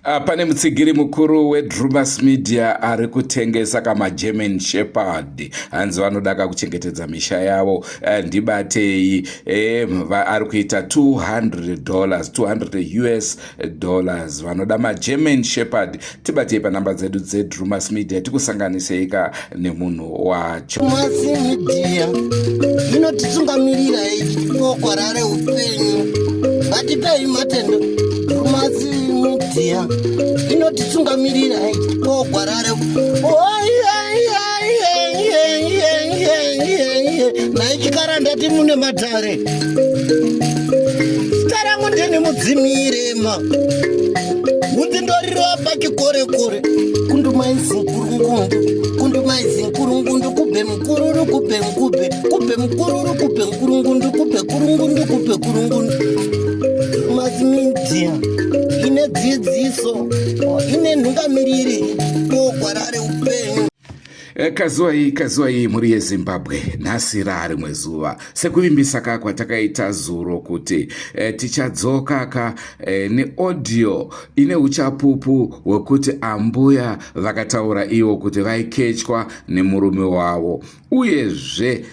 Pane mutsigiri mukuru weDrumas Media ari kutengesa kama German Shepherd. Hanzi vanoda kuchengetedza misha yavo. Ndibatei ari kuita $200 vanoda maGerman Shepherd. Tibatei panhamba dzedu dzeDrumas Media tikusanganiseika nemunhu wacho. Drumas Media inotitungamirira ikokwarare upenyu. Batipei matendo. Drumas Media inotitungamirira ikokwarare naichikaranda timune matare starangu ndini mudzimirema mudzindoriro pachikorekore kundumaizinkurungundu kubhe mukururu kubhe mukubhe kubhe mukururu kubhe nkurungundu kubhe kurungundu kubhe kurungundu. Drumas Media ine dzidziso ine nhungamiriri kokwarare upenyu. Kazuva iyi muri yeZimbabwe nhasi rimwe zuva sekuvimbisa kwatakaita zuro kuti tichadzoka neaudio ine uchapupu hwekuti ambuya vakataura ivo kuti vaikechwa nemurume wavo, uyezve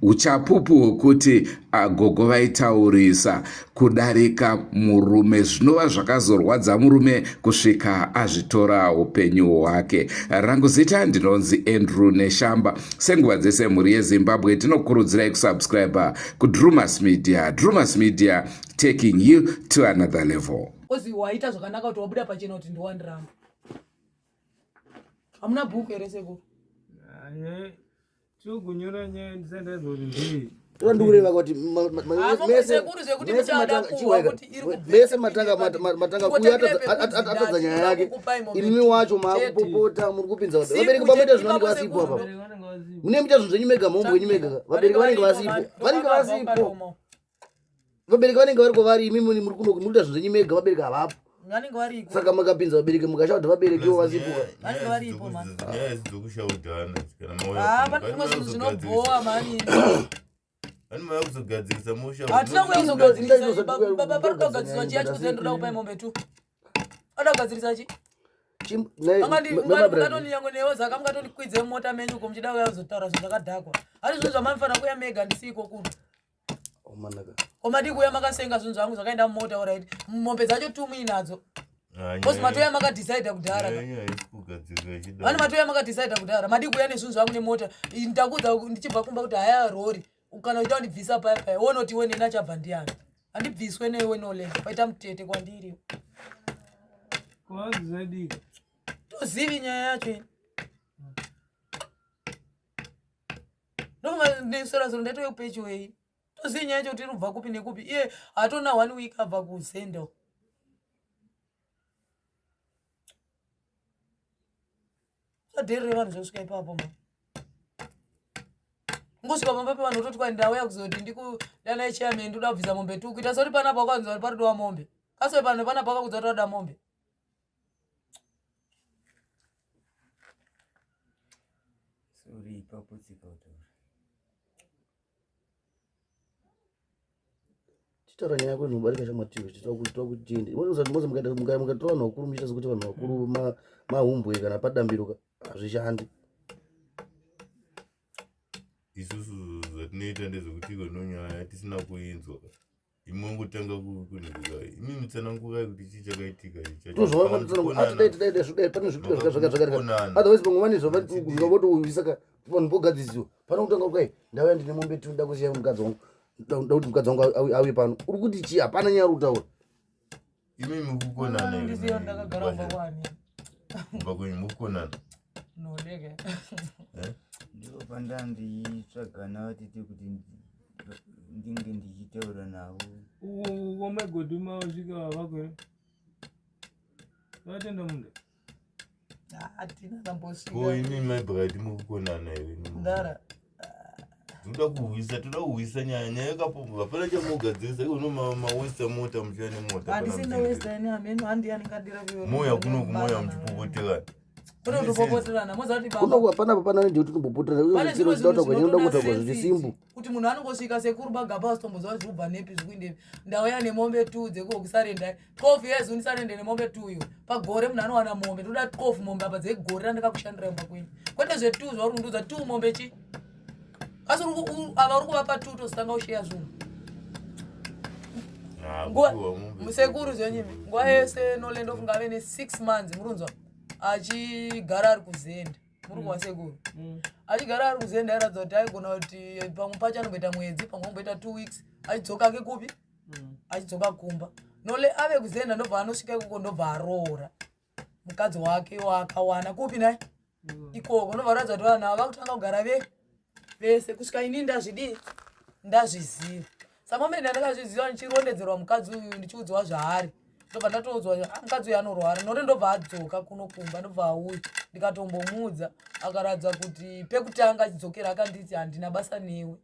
uchapupu hwekuti agogo vaitaurisa kudarika murume, zvinova zvakazorwadza murume kusvika azvitora upenyu hwake. Rangu zita ndinonzi Andrew Neshamba. Senguva dzese muri yeZimbabwe tinokurudzirai kusubscribe kuDrumas Media. Drumas Media, taking you to another level. Ozi waita zvakanaka kuti wabuda pachena kuti ndiwandiramba. Hamuna bhuku ere seko? Chokunyora nyaya ndisandazwa kuti ndii. Tondureva kuti mese matanga kuya atadza nyaya yake. Imi wacho makupopota muri kupinza vabereki pamoita zvinhu vanenge vasipo apa. Mune muita zvinhu zvenyu mega mombo wenyu mega. Vabereki vanenge vasipo. Vabereki vanenge variko vari, imi muri kunoita zvinhu zvenyu mega, vabereki havapo. Saka makapinza vabereki mukasha kuti vabereki vo vasipo. Vanenge varipo man. Nyaya dzokushaudhana kana moyo. Pane zvimwe zvinhu zvinobhowa mani. Ani maya kuzogadzirisa musha. Hatina kuzogadzirisa. Baba parikugadzirisa chiya chikuzendoda kupai mombe tu. Ada kugadzirisa chi? Mungatoni yangu newo zaka mungatoni kwidze mota menyu ko muchida kuya kuzotaura zvinhu zvakadhakwa. Ari zvinhu zvamafana kuya mega ndisiko kuno. Komadi kuya makasenga zvinhu zvangu zvakaenda mumota alright. Mombe dzacho tumwi nadzo. Bosi matoya makadecide kudhara. Vani matoya makadecide kudhara. Madi kuya nezvinhu zvangu nemota. Ndakudza ndichibva kumba kuti haya rori. Ukana uita ndibvisa paya wonoti wene nachabva ndiani. Handibviswe newe nole. Waita mutete kwandiri. Kwazadika. Tozivi nyaya yacho. Ndoma ndisora zoro ndatoyo pecho wei. Tozivi nyaya yacho kuti irubva kupi nekupi. Iye hatona 1 week abva kuzendo. Sadhere vanhu zvosvika ipapo ma. Ngosvika pamba vanhu toti kwa ndauya kuzoti ndikudana chairman ndoda kubvisa mombe tu kuita sori pana pakwanzi vari parido wa mombe. Kaswe pana paka kudzora da mombe. Sorry ipapo tsikauta. Chitara nyaya kwenu mubarika chamatiwe chitakuitwa kuti tiende. Wozati moze mukatora vanhu vakuru muchita sekuti vanhu vakuru mahumbwe kana padambiruka hazvishandi. Isusu zvatinoita ndezvekuti nonyaya tisina kuinzwa. Imwe ngotanga kunikuka. Imi mutsananguka kuti chii chakaitika ichi. Otherwise pamwe vanizvo ngavoti uvisaka vanhu pogadzisiwa. Pano kutanga kukai ndauya ndine mombe tu nda kusiya mukadzi wangu. Nda kuti mukadzi wangu auye pano. Uri kuti chii hapana nyaya kutaura. Imi mukukonana. Ndisiyo ndakagara kwani. Kubva kwenyu mukukonana. No dege. Ndiko pandanditsvagana vatiti kuti ndinge ndichitaura navo. Wamagoduma wasvika vavakwe. Vatenda munhu. Hatina nambosvika. Ko imi maibhakati mukukonana iwe. Ndara. Toda kuhwisa nyaya yakapomba. Hapana chamugadzirisa ikono mawesta mota muchane mota. Handisina westa ine ameno handi yanikadira vyo. Moya kuno kumoya muchipopotekana. Toto ndopopoterana mozati baba. Kuno hapana papana ndikuti tombopoterana uye chiro chitaura kwa nyenda kutaura zvisimbu. Kuti munhu anongosvika sekuru bagaba asitomboziva zvobva nepi zvikuinde ndauya nemombe 2 dzeko kusarenda 12 years unisarende nemombe 2 iyo pagore munhu anowana mombe ndoda 12 mombe apa dzegore randakakushandira imba kwini kwete zve2 zvauri kundudza 2 mombe chi asi ava uri kuvapa 2 tositanga usheya zvinhu musekuru zvenyimi nguva yese nolendo ofunga ave ne6 months murunzwa achigara ari kuzenda muri kuva sekuru achigara ari kuzenda airatidza kuti aigona kuti pamwe pacho anomboita mwedzi pamwe anomboita 2 weeks achidzoka kekupi achidzoka kumba nole ave kuzenda ndobva anosvika ikoko ndobva aroora mukadzi wake waakawana kupi naye ikoko ndobva aratidza kuti vanhu ava vakutanga kugara vese kusvika ini ndazviziva samombe ndandakazviziva ndichirondedzerwa mukadzi uyu ndichiudzwa zvaari ndobva ndatoudzwa mukadzi uyu anorwara nore ndobva adzoka kunokumba ndobva auya ndikatombomuudza akaratidza kuti pekutanga achidzokera akanditi handina basa newe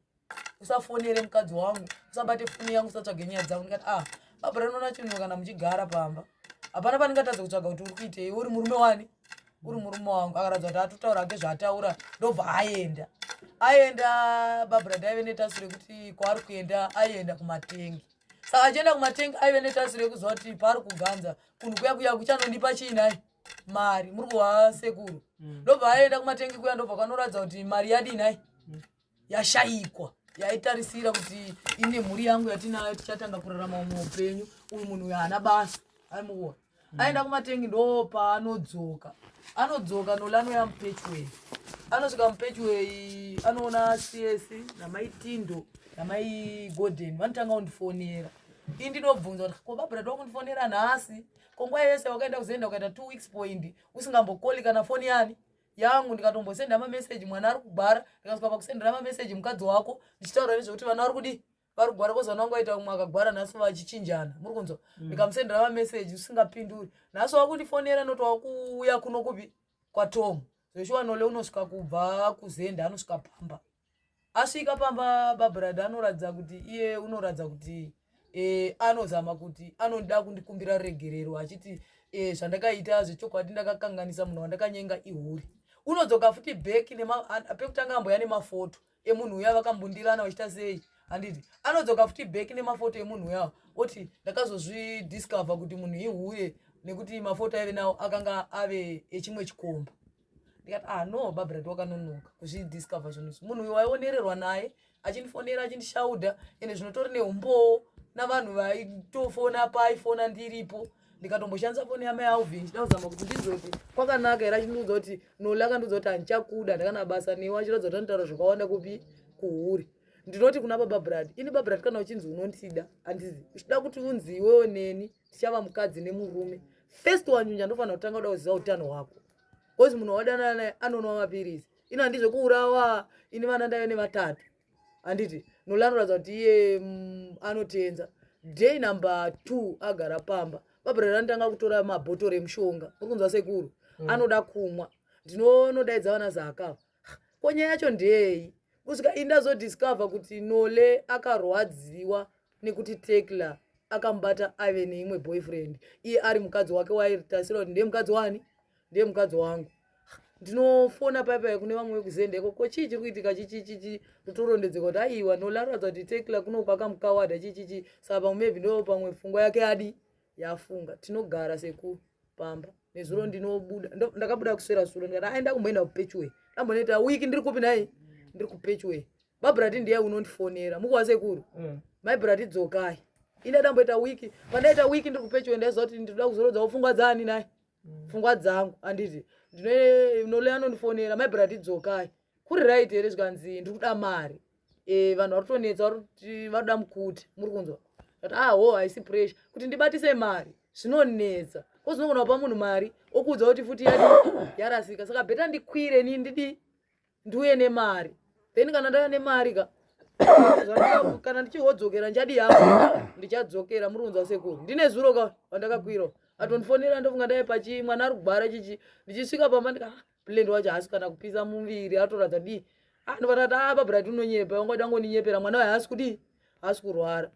usafonere mukadzi wangu usabate foni yangu usatsvage nyaya dzangu ndikati babra noona chinhu kana muchigara pamba hapana pandingatadza kutsvaga kuti uri kuitei uri murume wani uri murume wangu akaratidza kuti atotaura ngezvaataura ndobva aenda babra ndaive netasiro yekuti kwaari kuenda aienda kumatengi saka achienda kumatengi aive netasiro yekuziva kuti paari kuganza kunhu kuya kuchanondipa chiinai mari muri kuva sekuru ndobva aenda kumatengi kuya ndobva kanoratidza kuti mari yadinai yashayikwa yaitarisira kuti ine mhuri yangu yatinayo tichatanga kurarama muupenyu uyu munhu uyu haana basa aimuona aenda kumatengi ndopaanodzoka nole anoya mupechway anosvika mupechway anoona cs namai tindo namai golden vanotanga kundifonera ini ndinobvunza kuti ko babra tokundifonera nhasi konguva yese wakaenda kuzoenda ukaita 2 weeks point usingambokoli kana foni yani yangu ndikatombosenda mameseji mwana ari kugwara ndikasvika pakusendera mameseji mukadzi wako ndichitaura nezvekuti vana vari kudi vari kugwara kozana wangu aita umwe akagwara nhasi vachichinjana muri kunzwa ndikamusendera mameseji usingapinduri nhasi wakundifonera noti wakuuya kuno kupi kwatom zveshuwa nole unosvika kubva kuzenda anosvika pamba asvika pamba babrada anoratidza kuti iye unoratidza kuti anozama kuti anoda kundikumbira regerero achiti zvandakaita zvechokwadi ndakakanganisa munhu wandakanyenga ihuri unodzoka futi bheki pekutanga amboya nemafoto emunhu uya vakambundirana vachita sei handiti anodzoka futi bheki nemafoto emunhu uya oti ndakazozvidiscover kuti munhu ihuri nekuti mafoto aive nawo akanga ave echimwe chikomba ndikati no babrad wakanonoka kuzvidiscover zvinhu izvi munhu uyu waionererwa naye achindifonera achindishaudha ende zvinotori neumbowo navanhu vaitofona paiphone ndiripo ndikatomboshandisa foni yamai auvhin chida kuzama kuti ndizoti kwakanaka here achindiudza kuti nole akandiudza kuti handichakuda ndakana basa newe achiratidza kuti anotaura zvakawanda kupi kuhuri ndinoti kuna babrad ini babrad kana uchinzi unondida handizi uchida kuti unziwewo neni tichava mukadzi nemurume first wanyunya ndofanira kutanga kuda kuziva utano hwako kozi munhu wadanana naye anonwa mapirisi ino handizve kuurawa ini vana ndaive nevatatu handiti nole anoratidza kuti iye anotenza day number 2 agara pamba babrad anotanga kutora mabhotoro emushonga uri kunzwa sekuru anoda kumwa ndinonodaidza vana zakava konya yacho ndeyei kusvika indazodiscover kuti nole akarwadziwa nekuti tekla akamubata ave neimwe boyfriend iye ari mukadzi wake wairitasira kuti ndiye mukadzi wani ndiye mukadzi wangu ndinofona paipai kune vamwe vekuzendeko ko chii chiri kuitika chichichichi totorondedzeka kuti aiwa nole aratidza kuti tekla kunoko akamukawada chichichi saka pamwe maybe ndo pamwe pfungwa yake adi yafunga tinogara sekupamba nezuro ndinobuda ndakabuda kuswera suro ndikati aenda kumboenda kupechway ndamboneta wiki ndiri kupi naye ndiri kupechway babrati ndiye unondifonera mukuva sekuru maibrati dzokai ine damboita wiki pandaita wiki ndiri kupechway ndaiziva kuti ndinoda kuzorodzawo pfungwa dzani naye pfungwa dzangu handiti nole anondifonera maibrati dzokai kuri right here zvikanzi ndiri kuda mari vanhu vari kutonetsa vari varuda mukuti muri kunzwa kuti haisi pressure kuti ndibatise mari zvinonetsa ko zvinogona kupa munhu mari okuudza kuti futi yarasika saka bheta ndikwire ni ndiuye nemari then kana ndauya nemari kana ndichihodzokera njadi yangu ndichadzokera muri kunzwa sekuru ndine zuro ka wandakakwirawo atondifonera ndofunga ndaive pachi mwana ari kugwara chichi ndichisvika pamba ndika blend wacho haasi kana kupisa muviri atoradza di ndopatati babrati unonyepa wangada ngoninyepera mwana waye haasi kudi haasi kurwara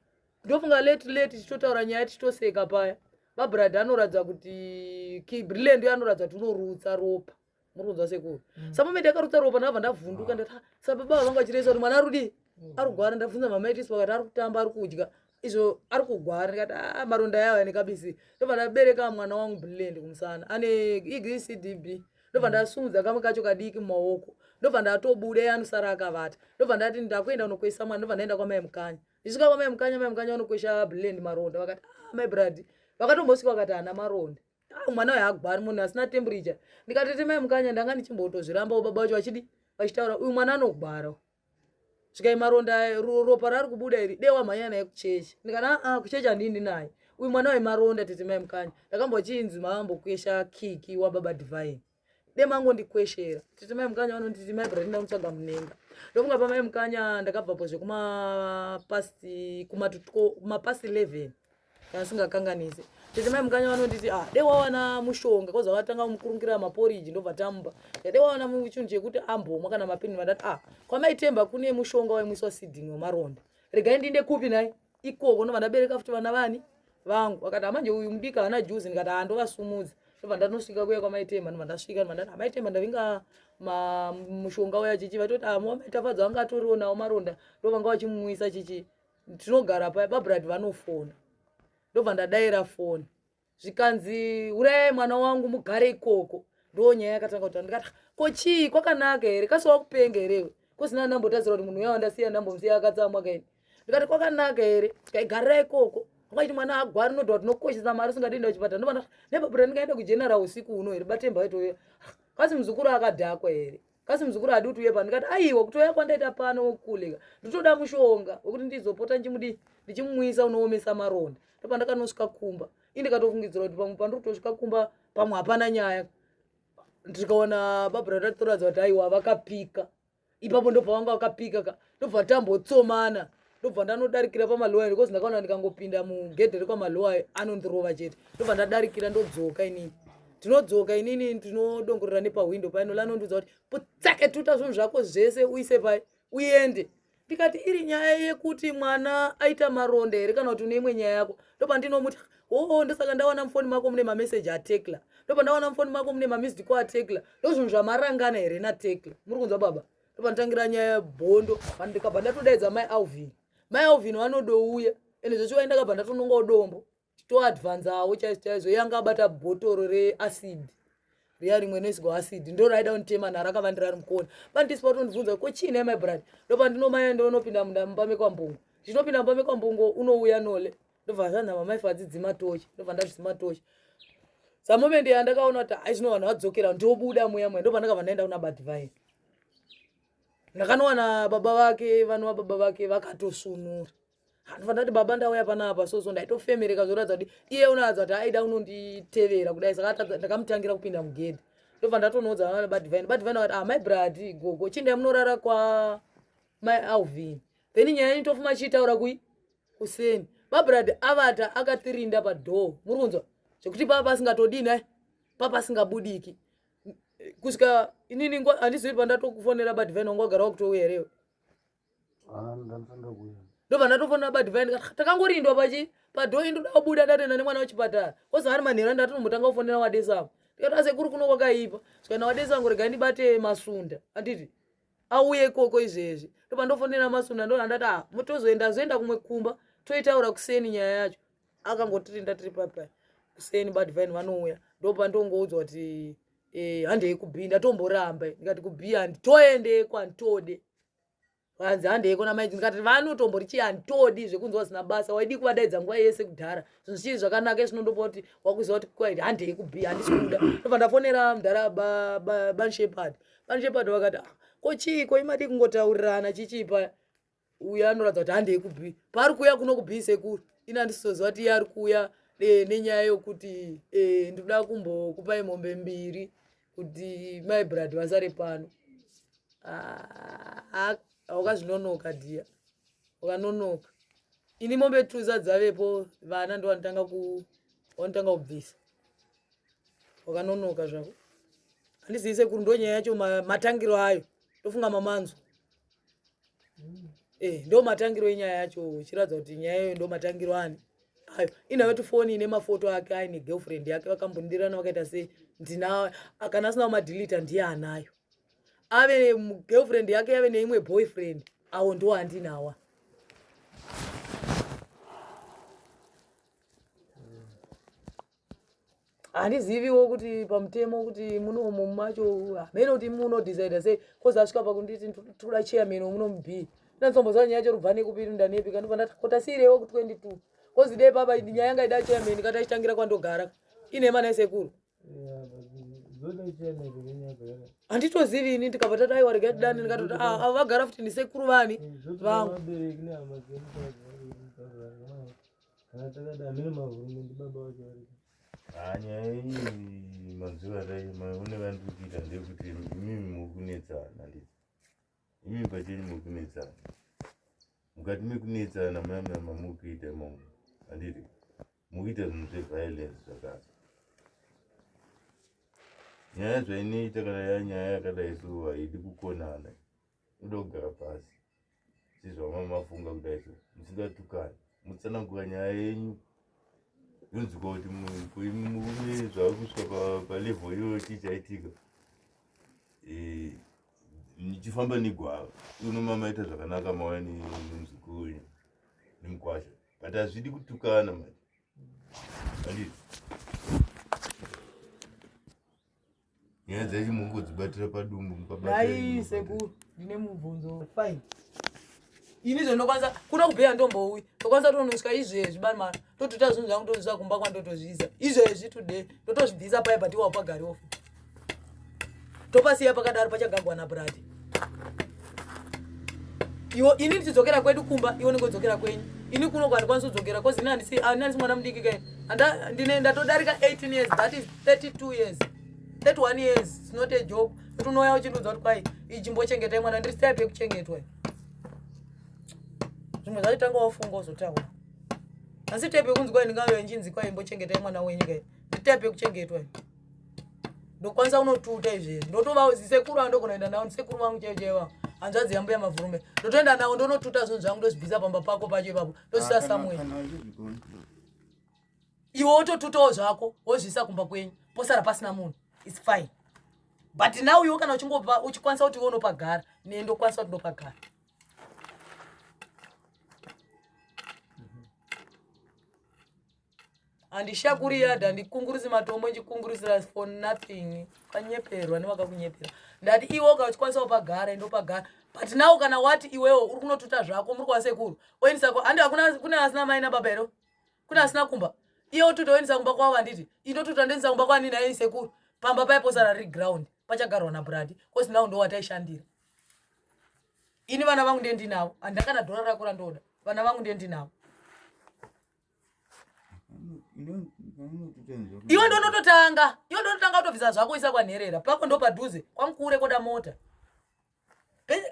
ndofunga late tichitotaura nyaya tichitoseka paya babrad anoratidza kuti blend anoratidza kuti unorutsa ropa Murunza sekuru. Samome ndakarutsa ropa ndabva ndavhunduka ndati sababa vangu achiresa kuti mwana arudi arikugwara ndabvunza mama iti pakati ari kutamba ari kudya izvo ari kugwara ndikati maronda yawo nekabisi ndobva ndabereka mwana wangu brilliant kumusana ane ECDB ndobva ndasimudza kamwe kacho kadiki mumaoko ndobva ndatobuda anosara akavata ndobva ndati ndakuenda kunokwesa mwana ndobva ndaenda kwamai mukanya ndisvika kwamai mukanya vanokwesha brilliant maronda vakati my brad vakatombosvika vakati hana maronda mwana uyu agwari munhu asina temperature ndikati mai mukanya ndanga ndichimbotozviramba baba vacho vachitaura uyu mwana anogwara svikai maronda ropa rari kubuda iri dewa mhanya naye kuchechi ndikati kuchechi handini naye uyu mwana wemaronda tete mai mukanya ndakambochinzi makambokwesha kiki wababa Divine demango ndikweshera tete mai mukanya vanonditi mai brad ndamutsvaga munenga ndofunga pamai mukanya ndakabvapo zvekumapasi 11 kana singakanganise tete mai mukanya vanonditi dewawana mushonga koza vatanga mukurungirira maporiji ndobva tamupa dewawana muchinhu chekuti ambomwa kana mapini vandati kwamaitemba kune mushonga waimwiswa seeding wemaronda regai ndinde kupi nai ikoko ndobva ndabereka futi vana vani vangu vakati manje uyu mudika hana juzi ndikati ndovasumudza ndobva ndanosvika kuya kwamaitemba ndobva ndasvika ndobva maitemba ndavinga mushonga waya chichi vatoti maitafadza vanga atoriwo nawo maronda ndovanga vachimumwisa chichi tinogara paya babrad vanofona ndobva ndadaira foni zvikanzi urayai mwana wangu mugare ikoko ndo nyaya yakatanga kuti ndikati kochii kwakanaka here kasiwa kupenga herewe kusina ndambotadzira kuti munhu uya wandasiya ndambomusiya akatsamwa kaini ndikati kwakanaka here tikaigarira ikoko angaiti mwana agwari nodwa tinokoshesa mari usingadinda kuchipatara ndobva nebabura ndingaenda kujenera usiku uno here batemba vaitoya kasi muzukuru akadhakwa here kasi muzukuru hadi kuti uye pano ndikati aiwa kutoya kwandaita pano wokuleka nditoda mushonga wekuti ndizopota ndichimumwisa unoomesa maronda ndobva ndakanosvika kumba indikatofungidzira kuti pamwe pandiri kutosvika kumba pamwe hapana nyaya ndikaona babura ndatoradza kuti aiwa vakapika ipapo ndobva vanga vakapika ndobva tambotsomana ndobva ndanodarikira pamalowa because ndakaona ndikangopinda mugedhe rekwamalowa anondirova chete ndobva ndadarikira ndodzoka inini ndinodzoka inini ndinodongorera nepahwindo paino lanondudza kuti putsake tuta zvinhu zvako zvese uise pai uende ndikati iri nyaya yekuti mwana aita maronda here kana kuti une imwe nyaya yako ndobva ndinomuti ndosaka ndawana mufoni mako mune mameseji atekla ndobva ndawana mufoni mako mune mamisdiko atekla ndozvinhu zvamarangana here natekla muri kunzwa baba ndobva ndatangira nyaya yebhondo ndikabva ndatodaidza mai alvin vanodouya ende zvechiwai ndakabva ndatonongawo dombo titoadvanzawo chaizvo yanga abata bhotoro reacid riya rimwe noiswa acid ndo raida kunditema nhara akavandira ari mukona pandisipa tondibvunza ko chiinai my brad ndobva ndinomaya ndonopinda mumba mekwambungo ndinopinda mumba mekwambungo unouya nole ndobva zvanhama maifadzidzi tochi ndobva ndazvizima tochi samomende yandakaona kuti aizvino vanhu vadzokera ndobuda muya muya ndobva ndakabva ndaenda kuna Divine ndakanowana baba vake vanova baba vake vakatosunura ndobva ndati baba ndauya panapa soso ndaitofemereka zvoratidza kuti iye unoratidza kuti aida unonditevera kudai saka ndakamutangira kupinda mugedhe ndobva ndatonoudza Divine vakati my brad gogo chindai munorara kwa my alvin then nyaya initofuma chiitaura kuseni babrad avata akatirinda padhoo muri kunzwa zvekuti papa pasingatodini papa asingabudiki kusvika inini handizivi pandatokufonera Divine wanga wagara wakutouya herewe ndobva ndatofonera Divine takangorindwa padhoo indoda kubuda ndatenda nemwana wechipatara kozi ari manhero ndatombotanga kufonera wadesangu ndikati asekuri kuno kwakaipa zvikaina wadesangu regai ndibate masunda anditi auye ikoko izvezvi ndobva ndofonera masunda ndo handati mutozoenda kumwe kumba toitaura kuseni nyaya yacho akangotirinda tiri papa kuseni Divine vanouya ndobva ndongoudzwa kuti handei kubhi ndatomboramba ndikati kubhi handitoende kwanditode vanzi handei kona maiti ndikati vanotomborichi handitodi zvekunzi wasina basa waidi kuvadaidza nguva yese kudhara zvinhu zvichii zvakanaka izvinondopa kuti wakuziva kuti kwaiti handei kubhi handisi kuda ndobva ndafonera mudhara banshepard vakati kochiiko imadi kungotaurirana chichipa uya anoratidza kuti handei kubhi pari kuuya kuno kubhi sekuru ina ndisizoziva kuti iye ari kuuya nenyaya yokuti ndinoda kumbokupai mombe 2 kuti my brad vasare pano wakazvinonoka dia wakanonoka ini mombe 2 zadzavepo vana ndo vanotanga kubvisa wakanonoka zvako handizivi sekuru ndo nyaya yacho matangiro ayo ndofunga mamanzwa ndo matangiro enyaya yacho chiratidza kuti nyaya yayo ndo matangiro ani ayo inayo tifoni ine mafoto ake aine girlfriend yake vakambondirana vakaita sei ndinawo kana asina kumadelita ndiye anayo ave girlfriend yake ave neimwe boyfriend awo ndo andinawa handiziviwo kuti pamutemo kuti munomo macho hamene kuti munodecide sei kozi asvika pakunditi toda chairman womunomubi ndandisomboziva nyaya chero bvane kupiri ndanepi kandipa ndatakota siirewo ku 22 kozi dei papa nyaya yanga ida chairman kati achitangira kwandogara ine mana esekuru handitozivi ini ndikabva tati aiwa regai tidani ndikatoti vagara futi ndisekuru vani vangu nyaya iyi mazuva dai maone vandikuita ndekuti imimi mukunetsana nditi imimi pacheni mukunetsana mukati mekunetsana muyamama mukuita imomo handiti mukuita zvinhu zveviolence zvakasi nyaya zvainoita kana yanyaya yakadai so haidi kukonana inoda kugara pasi sizvamamafunga kudai so musingatukani mutsanangura nyaya yenyu yonzwika kuti murume zvaakusvika palevel iyoyo chichaitika nichifamba negwava unomamaita zvakanaka mauya nemuzukuru wenyu nemukwasha but hazvidi kutukana manje handiti nyaya dzacho mungodzibatira padumbu mukabatai sekuru ndine mubvunzo fine ini zvonokwanisa kuna kubheya ndombouyi tokwanisa tonosvika izvezvi banimana totoita zvinhu zvangu tozvisa kumba kwandotozviisa izvezvi today totozvibvisa paya patiwa pagari ofu topasiya pakadaro pachagagwa nabrati iwo ini ndichidzokera kwedu kumba iwo ningodzokera kwenyu ini kuno kwandikwanisa kudzokera kozi ini handisi mwana mudiki kai ndatodarika 18 years that is 32 years 31 years it's not a job kuti unoya uchindudza kuti kwai ichimbochengeta mwana ndiri type yekuchengetwa zvimwe zvachitanga wafunga uzotaura asi type yekunzi kwai ndingauya nchinzi kwai imbochengeta mwana wenyu kai ndi type yekuchengetwa ndokwanisa unotuta izvezvi ndotova zisekuru andokunoenda nawo ndisekuru vangu chaichaiva hanzvadzi yambo yamavhurume ndotoenda nawo ndonotuta zvinhu zvangu ndozvibvisa pamba pako pacho ipapo ndozvisa Samuel iwe wototutawo zvako wozvisa kumba kwenyu posara pasina munhu it's fine but now iwe kana uchikwanisa kuti iwe unopagara ne ndokwanisa kuti ndopagara handishakuri yadha ndikungurisi matombo nchikungurisira for nothing kanyeperwa nevakakunyepera ndati iwe ukachikwanisa upagara indopagara but now kana wati iwewo uri kunotuta zvako muri kwasekuru oinisako handi kuna asina mai nababa ero kuna asina kumba iye otuta oinisa kumba kwavo handiti indotuta ndoinisa kumba kwani naye isekuru pamba paiposara riri ground pachagarwa nabradi kosi nawo ndo wataishandira ini vana vangu ndiye ndinavo handakana dhora rako randoda vana vangu ndiye ndinavo iwe ndonototanga kutobvisa zvako isa kwanherera pako ndo padhuze kwamukure koda mota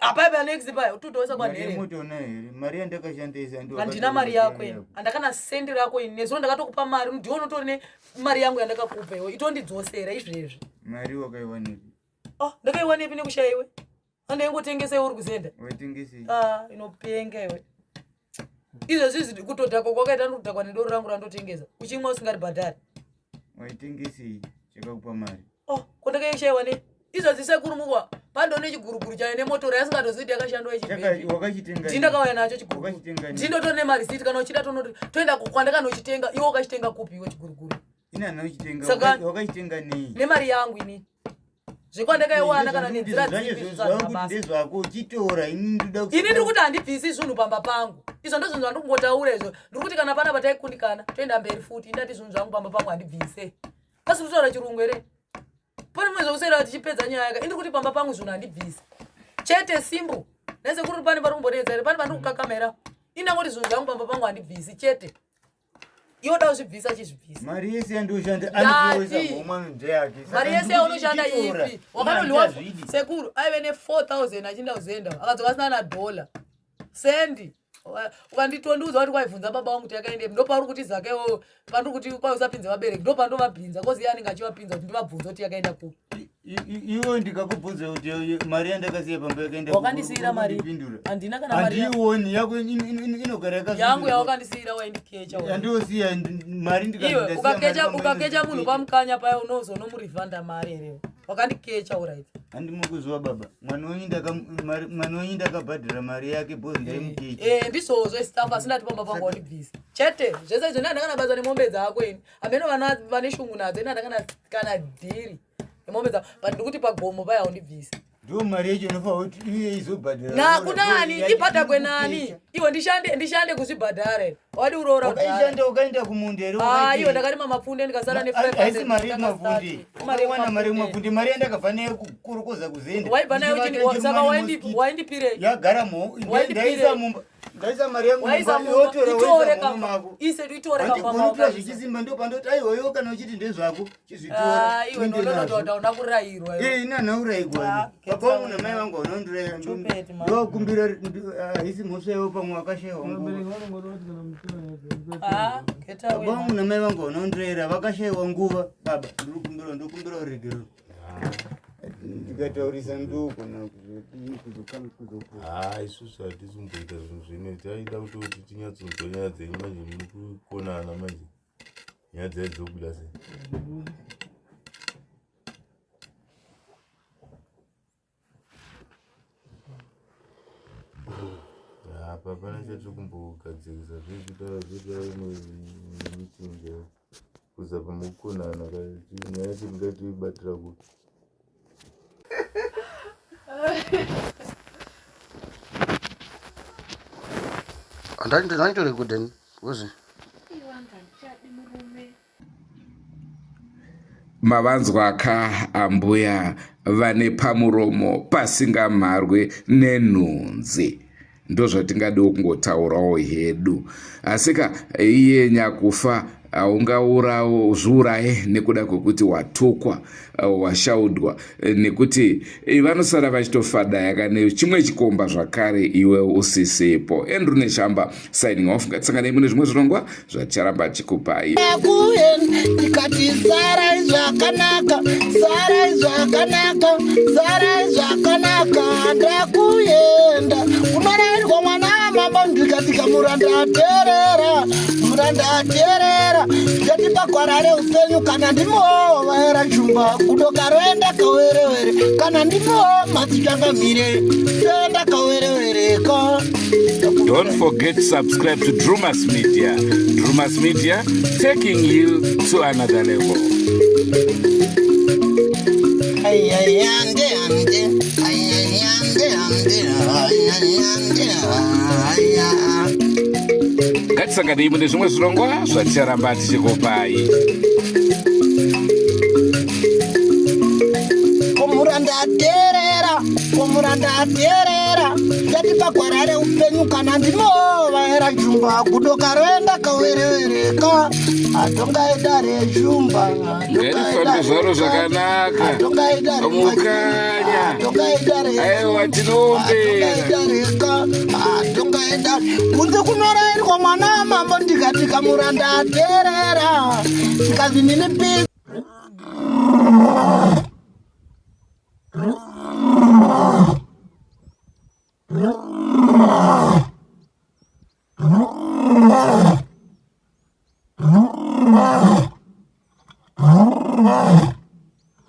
apaipa next paya utotoisa kwanhererandina mari yako ino handakana sendi rako ini nezuro ndakatokupa mari ndiwo notori mari yangu yandakakupa iwe itondidzosera izvezvi mari wakaiwanepi ndakaiwanepi nekushaiwe andaingotengesa iwe uri kuzenda inopenga iwe izvezvi kutodhako kwakaita ndokudhakwa nedoro rangu randotengesa uchimwa usingari bhadhari waitengesei chakakupa mari kondakaishaiwa ne izvezvi sekuru mukwa pando nechiguruguru chayo nemotori yasingatozidi yakashandwa ichibendindakauya nacho chiguruguru ndindotori nemarisiti kana uchida toenda kwandakanochitenga iwe ukachitenga kupi iwe chiguruguru wakachitenga nei nemari yangu ini zvekwandakaiwana kana nenzira dzizvako uchitora ini ndiri kuti handibvisi zvinhu pamba pangu izvo ndo zvinhu zvandikungotaura izvo ndiri kuti kana pana pataikundikana toenda mberi futi indati zvinhu zvangu pamba pangu handibvise pasi kutaura chirungu here pane mwe zvokusera tichipedza nyaya yaka indiri kuti pamba pangu zvinhu handibvise chete simbu nesekuri pane pari kumbonedza here pane pandiri kukakamera indangoti zvinhu zvangu pamba pangu handibvisi chete iwo da uzvibvisa chizvibvisa mari yese yandoshanda mari yese yaunoshanda ipi wakanoliwa sekuru aive ne4000 achinda uzenda akadzoka asina nadola sendi ukanditondiudza kuti kwaibvunza baba vangu kuti yakaende ndo pauri kuti zakaiwo pandiri kuti kwai usapinza vabereki ndo pandovabhinza kozi iye anenge achivapinza kuti ndivabvunza kuti yakaenda kupi iwo ndikakubvunza kuti mari yandakasiya pamba yakaenda wakandisiyira mari handina kana mari handiioni yako inogara yangu yawakandisiyira waindikecha yandosiya mari iwe ukakecha munhu pamukanya paya unozonomurivhanda mari here wakandikecha uraiti handimukuziva baba mwana wenyu ndakabhadhira mari yake bhozi ndaimukecha ndizvozvo esitafu asindati pamba pangu wandibvisa chete zvese izvo ndandakanabaza nemombe dzako ini hameno vane shungu nadzo ina ndakana dhiri nemombe dzako but ndikuti pagomo paya undibvisa ndo mari yacho inofanira kuti iye izobhadhira nakunani ibhadha kwenani iwe ndishande kuzvibhadhare wadi uroora ukaishanda ukaenda kumunda here iwe ndakati mamapfunde ndikasara neaisi mari yekumafundi ukawana mari yekumafundi mari yandakabva neyo kukurukoza kuzienda waibva nayo chini saka waindipirei yagara mo ndaisa mumba ndaisa mari yangu mako isetuitorekandigonopira zvichisimba ndo pandoti aiwoyo kana uchiti ndezvako chizvitora iwe ndonotoda una kurayirwa ina naurayigwani papa muna mai vangu vanonduraya ndokumbira haisi mhosva yavo pamwe vakashayiwa papa muna mai vangu vanondurayira vakashayiwa nguva baba ndokumbira uregero ndikataurisa ndokona isusu hatisumboita zvinhu zvino taida kutoti tinyatsonzwa nyaya dzenyu manje muri kukonana manje nyaya dzayo dzobuda sei papana chato kumbogadzirisa zvezvitaimitinge kuzapa mukukonana nyaya yacho tingatibatira kuti Andani kudeni kuzi mavanzwa ka ambuya vane pamuromo pasingamharwe nenhunzi ndozvatingadiwo kungotaurawo hedu asika iye nyakufa haungauzviuraye nekuda kwekuti watukwa washaudwa nekuti vanosara vachitofadayaka nechimwe chikomba zvakare iwe usisipo. Andrew Neshamba signing off. Ngatisangane mune zvimwe zvirongwa zvacharamba chikupai. Tikati Sarai zvakanaka, Sarai zvakanaka, Sarai zvakanaka, ndakuyenda unorairwa mwana mama ndikatika muranda aterera ndikati pagwarare upenyu kana ndimoova era chumba kudoka roenda kawerewere kana ndimoova madzitangamire roenda kawerewereka. Don't forget to subscribe to Drumas Media. Drumas Media, taking you to another level. Ngatisangane mune zvimwe zvirongwa zvacharamba tichikupai. Komuranda aterera ndati pagwarare upenyu kana ndimoova era jumba kudoka roenda kawerewereka atongaida rejumba ngarifambe zvaro zvakanaka mukanya aiwa tinoombereka atongaida kunze kunorairwa mwana wamambo ndikatika muranda aterera ndikazi ndini